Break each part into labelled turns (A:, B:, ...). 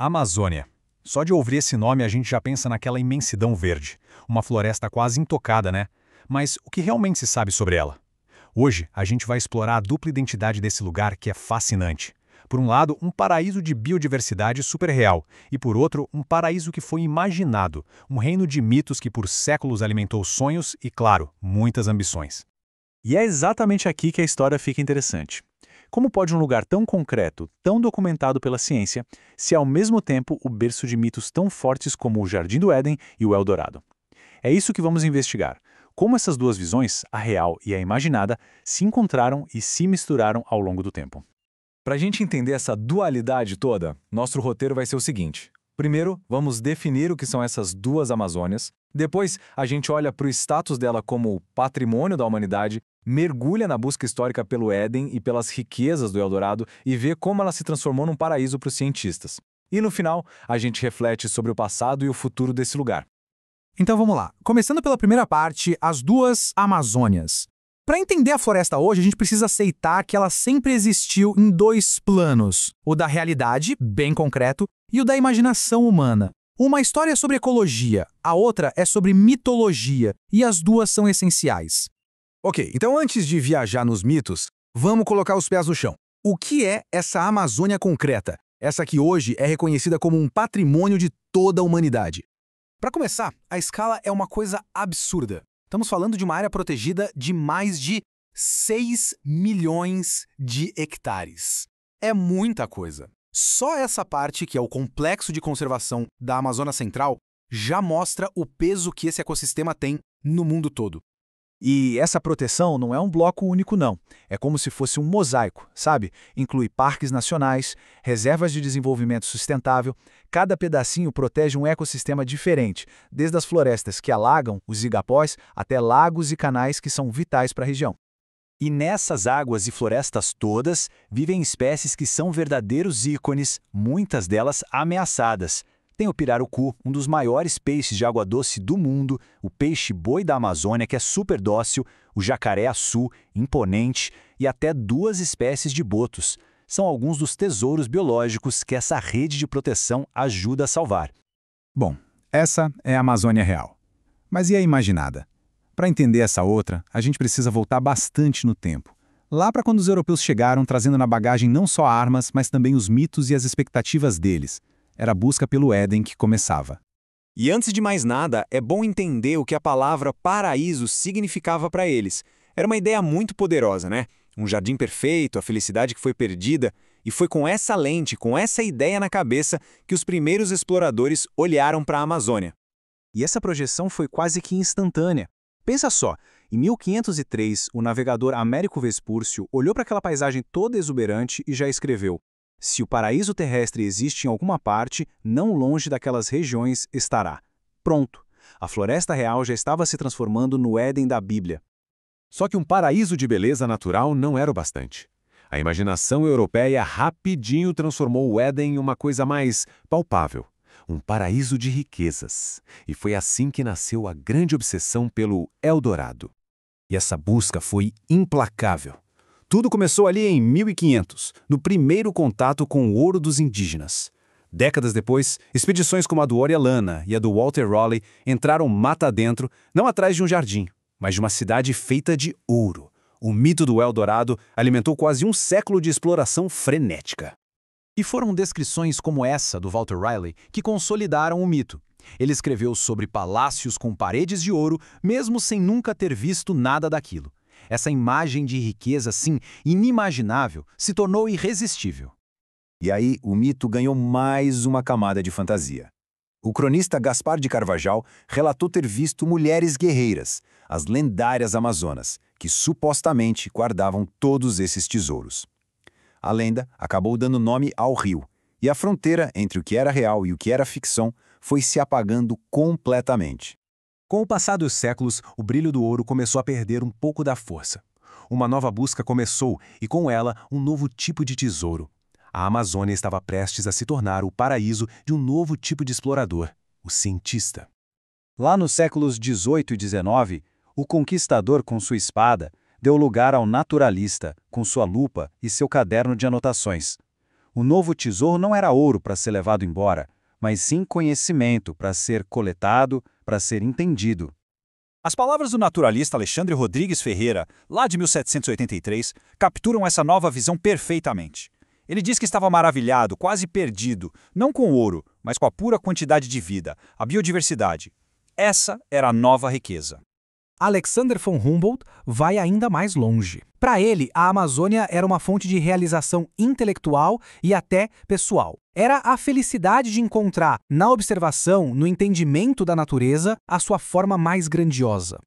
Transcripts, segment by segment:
A: Amazônia. Só de ouvir esse nome a gente já pensa naquela imensidão verde. Uma floresta quase intocada, né? Mas o que realmente se sabe sobre ela? Hoje, a gente vai explorar a dupla identidade desse lugar que é fascinante. Por um lado, um paraíso de biodiversidade super real, e por outro, um paraíso que foi imaginado, um reino de mitos que por séculos alimentou sonhos e, claro, muitas ambições.
B: E é exatamente aqui que a história fica interessante. Como pode um lugar tão concreto, tão documentado pela ciência, ser ao mesmo tempo o berço de mitos tão fortes como o Jardim do Éden e o Eldorado? É isso que vamos investigar. Como essas duas visões, a real e a imaginada, se encontraram e se misturaram ao longo do tempo.
C: Para a gente entender essa dualidade toda, nosso roteiro vai ser o seguinte. Primeiro, vamos definir o que são essas duas Amazônias. Depois, a gente olha para o status dela como patrimônio da humanidade, mergulha na busca histórica pelo Éden e pelas riquezas do Eldorado e vê como ela se transformou num paraíso para os cientistas. E no final, a gente reflete sobre o passado e o futuro desse lugar.
D: Então vamos lá. Começando pela primeira parte, as duas Amazônias. Para entender a floresta hoje, a gente precisa aceitar que ela sempre existiu em dois planos: o da realidade, bem concreto, e o da imaginação humana. Uma história é sobre ecologia, a outra é sobre mitologia, e as duas são essenciais.
E: Ok, então antes de viajar nos mitos, vamos colocar os pés no chão. O que é essa Amazônia concreta? Essa que hoje é reconhecida como um patrimônio de toda a humanidade. Para começar, a escala é uma coisa absurda. Estamos falando de uma área protegida de mais de 6 milhões de hectares. É muita coisa. Só essa parte, que é o Complexo de Conservação da Amazônia Central, já mostra o peso que esse ecossistema tem no mundo todo.
B: E essa proteção não é um bloco único, não. É como se fosse um mosaico, sabe? Inclui parques nacionais, reservas de desenvolvimento sustentável. Cada pedacinho protege um ecossistema diferente, desde as florestas que alagam, os igapós, até lagos e canais que são vitais para a região. E nessas águas e florestas todas, vivem espécies que são verdadeiros ícones, muitas delas ameaçadas. Tem o pirarucu, um dos maiores peixes de água doce do mundo, o peixe-boi da Amazônia, que é super dócil, o jacaré-açu, imponente, e até 2 espécies de botos. São alguns dos tesouros biológicos que essa rede de proteção ajuda a salvar.
E: Bom, essa é a Amazônia real. Mas e a imaginada? Para entender essa outra, a gente precisa voltar bastante no tempo. Lá para quando os europeus chegaram trazendo na bagagem não só armas, mas também os mitos e as expectativas deles. Era a busca pelo Éden que começava.
C: E antes de mais nada, é bom entender o que a palavra paraíso significava para eles. Era uma ideia muito poderosa, né? Um jardim perfeito, a felicidade que foi perdida. E foi com essa lente, com essa ideia na cabeça, que os primeiros exploradores olharam para a Amazônia.
B: E essa projeção foi quase que instantânea. Pensa só, em 1503, o navegador Américo Vespúcio olhou para aquela paisagem toda exuberante e já escreveu: se o paraíso terrestre existe em alguma parte, não longe daquelas regiões estará. Pronto. A floresta real já estava se transformando no Éden da Bíblia.
F: Só que um paraíso de beleza natural não era o bastante. A imaginação europeia rapidinho transformou o Éden em uma coisa mais palpável. Um paraíso de riquezas. E foi assim que nasceu a grande obsessão pelo Eldorado.
E: E essa busca foi implacável. Tudo começou ali em 1500, no primeiro contato com o ouro dos indígenas. Décadas depois, expedições como a do Orellana e a do Walter Raleigh entraram mata adentro, não atrás de um jardim, mas de uma cidade feita de ouro. O mito do Eldorado alimentou quase um século de exploração frenética.
D: E foram descrições como essa do Walter Raleigh que consolidaram o mito. Ele escreveu sobre palácios com paredes de ouro, mesmo sem nunca ter visto nada daquilo. Essa imagem de riqueza, assim, inimaginável, se tornou irresistível.
E: E aí, o mito ganhou mais uma camada de fantasia. O cronista Gaspar de Carvajal relatou ter visto mulheres guerreiras, as lendárias Amazonas, que supostamente guardavam todos esses tesouros. A lenda acabou dando nome ao rio, e a fronteira entre o que era real e o que era ficção foi se apagando completamente.
A: Com o passar dos séculos, o brilho do ouro começou a perder um pouco da força. Uma nova busca começou e, com ela, um novo tipo de tesouro. A Amazônia estava prestes a se tornar o paraíso de um novo tipo de explorador, o cientista.
B: Lá nos séculos XVIII e XIX, o conquistador com sua espada deu lugar ao naturalista, com sua lupa e seu caderno de anotações.
G: O novo tesouro não era ouro para ser levado embora, mas sim conhecimento para ser coletado, para ser entendido.
A: As palavras do naturalista Alexandre Rodrigues Ferreira, lá de 1783, capturam essa nova visão perfeitamente. Ele diz que estava maravilhado, quase perdido, não com o ouro, mas com a pura quantidade de vida, a biodiversidade. Essa era a nova riqueza.
D: Alexander von Humboldt vai ainda mais longe. Para ele, a Amazônia era uma fonte de realização intelectual e até pessoal. Era a felicidade de encontrar, na observação, no entendimento da natureza, a sua forma mais grandiosa.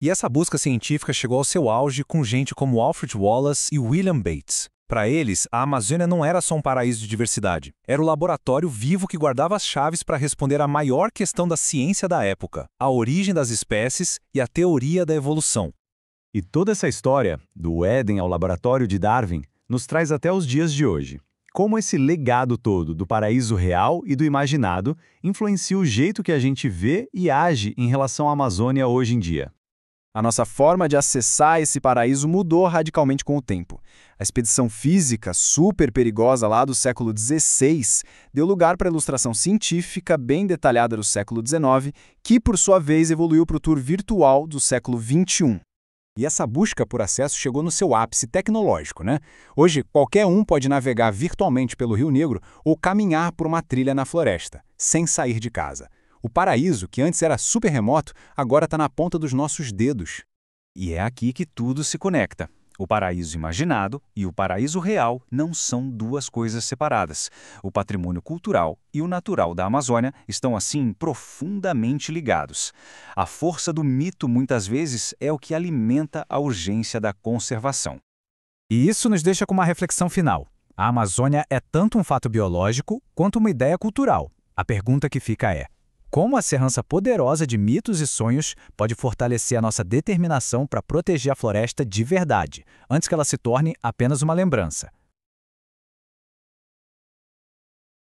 B: E essa busca científica chegou ao seu auge com gente como Alfred Wallace e William Bates. Para eles, a Amazônia não era só um paraíso de diversidade. Era o laboratório vivo que guardava as chaves para responder à maior questão da ciência da época, a origem das espécies e a teoria da evolução.
C: E toda essa história, do Éden ao laboratório de Darwin, nos traz até os dias de hoje. Como esse legado todo do paraíso real e do imaginado influencia o jeito que a gente vê e age em relação à Amazônia hoje em dia.
B: A nossa forma de acessar esse paraíso mudou radicalmente com o tempo. A expedição física, super perigosa lá do século XVI, deu lugar para a ilustração científica bem detalhada do século XIX, que, por sua vez, evoluiu para o tour virtual do século XXI.
A: E essa busca por acesso chegou no seu ápice tecnológico, né? Hoje, qualquer um pode navegar virtualmente pelo Rio Negro ou caminhar por uma trilha na floresta, sem sair de casa. O paraíso, que antes era super remoto, agora está na ponta dos nossos dedos.
G: E é aqui que tudo se conecta. O paraíso imaginado e o paraíso real não são duas coisas separadas. O patrimônio cultural e o natural da Amazônia estão, assim, profundamente ligados. A força do mito, muitas vezes, é o que alimenta a urgência da conservação.
D: E isso nos deixa com uma reflexão final. A Amazônia é tanto um fato biológico quanto uma ideia cultural. A pergunta que fica é: como a serrança poderosa de mitos e sonhos pode fortalecer a nossa determinação para proteger a floresta de verdade, antes que ela se torne apenas uma lembrança?